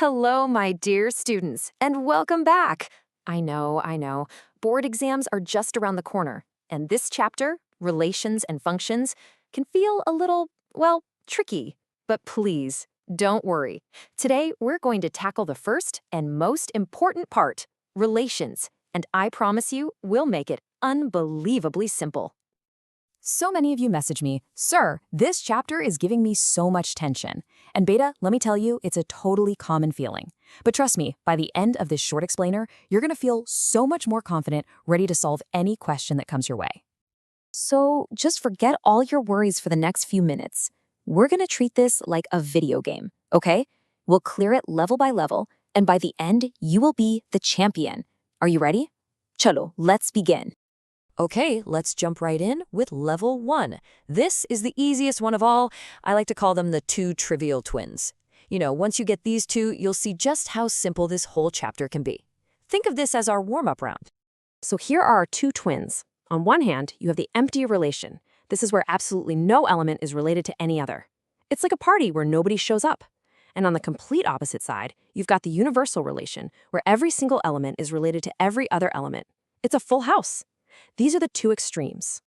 Hello, my dear students, and welcome back. I know. Board exams are just around the corner, and this chapter, Relations and Functions, can feel a little, well, tricky. But please, don't worry. Today, we're going to tackle the first and most important part, relations, and I promise you, we'll make it unbelievably simple. So many of you message me, "Sir, this chapter is giving me so much tension." And beta, let me tell you, it's a totally common feeling. But trust me, by the end of this short explainer, you're going to feel so much more confident, ready to solve any question that comes your way. So just forget all your worries for the next few minutes. We're going to treat this like a video game, okay? We'll clear it level by level, and by the end, you will be the champion. Are you ready? Chalo, let's begin. Okay, let's jump right in with level 1. This is the easiest one of all. I like to call them the two trivial twins. Once you get these two, you'll see just how simple this whole chapter can be. Think of this as our warm-up round. So here are our two twins. On one hand, you have the empty relation. This is where absolutely no element is related to any other. It's like a party where nobody shows up. And on the complete opposite side, you've got the universal relation, where every single element is related to every other element. It's a full house. These are the two extremes.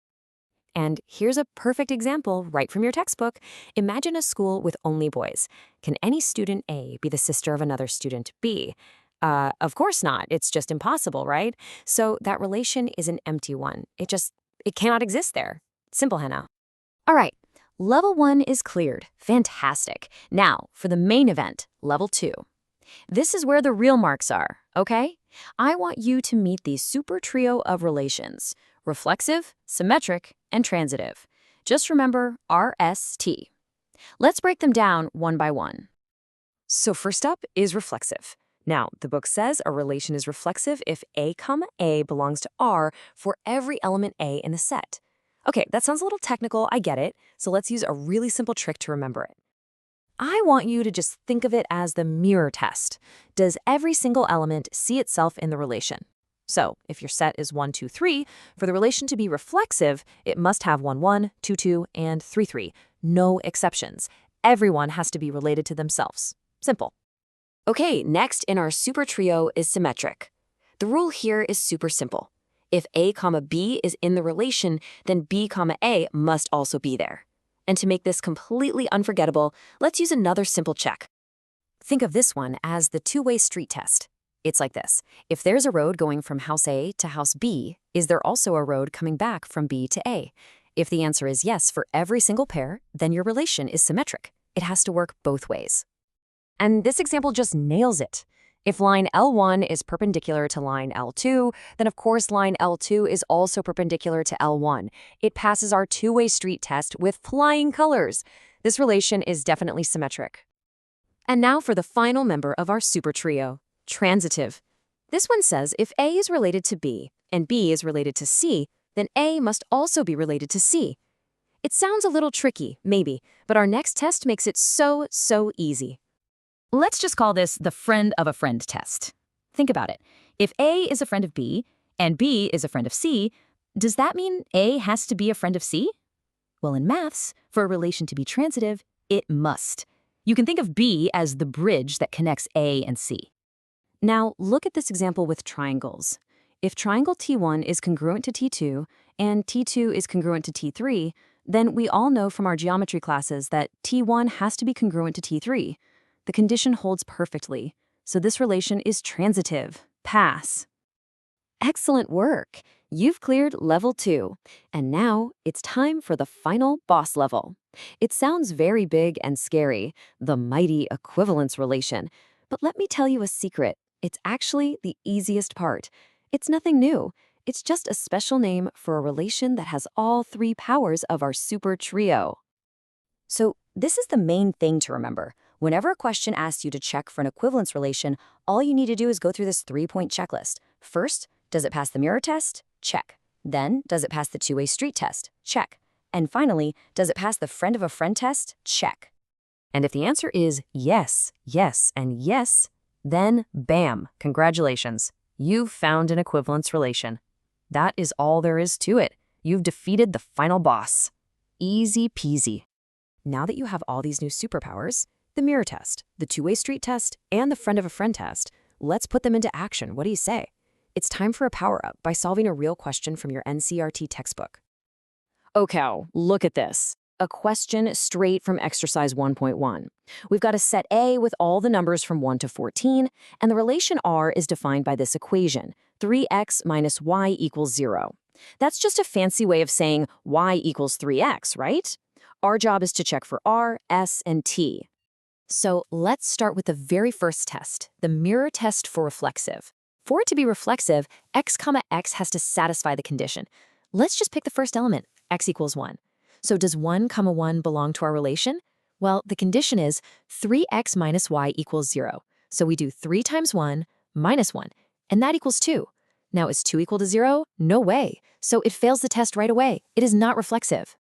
And here's a perfect example right from your textbook. Imagine a school with only boys. Can any student A be the sister of another student B? Of course not. It's just impossible, right? So that relation is an empty one. It cannot exist there. Simple, Hannah. All right, level 1 is cleared. Fantastic. Now, for the main event, level 2. This is where the real marks are, okay? I want you to meet the super trio of relations: reflexive, symmetric, and transitive. Just remember RST. Let's break them down one by one. So first up is reflexive. Now, the book says a relation is reflexive if A, A belongs to R for every element A in the set. Okay, that sounds a little technical, I get it, so let's use a really simple trick to remember it. I want you to just think of it as the mirror test. Does every single element see itself in the relation? So, if your set is 1, 2, 3, for the relation to be reflexive, it must have 1, 1, 2, 2, and 3, 3. No exceptions. Everyone has to be related to themselves. Simple. Okay, next in our super trio is symmetric. The rule here is super simple. If A, B is in the relation, then B, A must also be there. And to make this completely unforgettable, let's use another simple check. Think of this one as the two-way street test. It's like this. If there's a road going from house A to house B, is there also a road coming back from B to A? If the answer is yes for every single pair, then your relation is symmetric. It has to work both ways. And this example just nails it. If line L1 is perpendicular to line L2, then of course line L2 is also perpendicular to L1. It passes our two-way street test with flying colors. This relation is definitely symmetric. And now for the final member of our super trio, transitive. This one says if A is related to B and B is related to C, then A must also be related to C. It sounds a little tricky, maybe, but our next test makes it so easy. Let's just call this the friend of a friend test. Think about it. If A is a friend of B and B is a friend of C, does that mean A has to be a friend of C? Well, in maths, for a relation to be transitive, it must. You can think of B as the bridge that connects A and C. Now, look at this example with triangles. If triangle T1 is congruent to T2 and T2 is congruent to T3, then we all know from our geometry classes that T1 has to be congruent to T3. The condition holds perfectly, so this relation is transitive. Pass. Excellent work. You've cleared level 2. And now it's time for the final boss level. It sounds very big and scary, the mighty equivalence relation. But let me tell you a secret. It's actually the easiest part. It's nothing new. It's just a special name for a relation that has all three powers of our super trio. So this is the main thing to remember. Whenever a question asks you to check for an equivalence relation, all you need to do is go through this 3-point checklist. First, does it pass the mirror test? Check. Then, does it pass the two-way street test? Check. And finally, does it pass the friend of a friend test? Check. And if the answer is yes, yes, and yes, then bam, congratulations. You've found an equivalence relation. That is all there is to it. You've defeated the final boss. Easy peasy. Now that you have all these new superpowers, the mirror test, the two-way street test, and the friend of a friend test. Let's put them into action. What do you say? It's time for a power-up by solving a real question from your NCERT textbook. Okay, look at this. A question straight from exercise 1.1. We've got a set A with all the numbers from 1 to 14, and the relation R is defined by this equation, 3x minus y equals 0. That's just a fancy way of saying y equals 3x, right? Our job is to check for R, S, and T. So let's start with the very first test, the mirror test for reflexive. For it to be reflexive, x comma x has to satisfy the condition. Let's just pick the first element, x equals 1. So does 1 comma 1 belong to our relation? Well, the condition is 3x minus y equals 0. So we do 3 times 1 minus 1, and that equals 2. Now, is 2 equal to 0? No way. So it fails the test right away. It is not reflexive.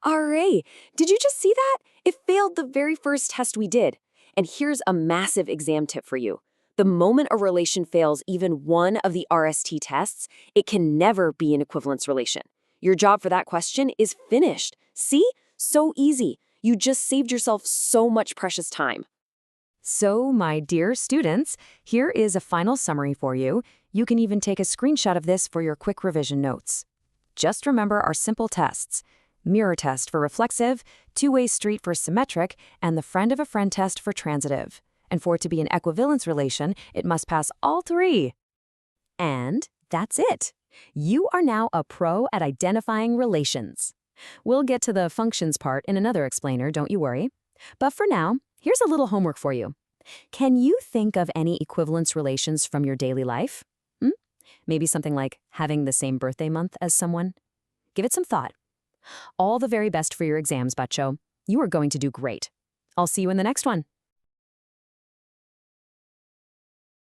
Alright, did you just see that? It failed the very first test we did. And here's a massive exam tip for you. The moment a relation fails even one of the RST tests, it can never be an equivalence relation. Your job for that question is finished. See? So easy. You just saved yourself so much precious time. So, my dear students, here is a final summary for you. You can even take a screenshot of this for your quick revision notes. Just remember our simple tests: mirror test for reflexive, two-way street for symmetric, and the friend of a friend test for transitive. And for it to be an equivalence relation, it must pass all 3. And that's it. You are now a pro at identifying relations. We'll get to the functions part in another explainer, don't you worry. But for now, here's a little homework for you. Can you think of any equivalence relations from your daily life? Maybe something like having the same birthday month as someone? Give it some thought. All the very best for your exams, Bacho. You are going to do great. I'll see you in the next one.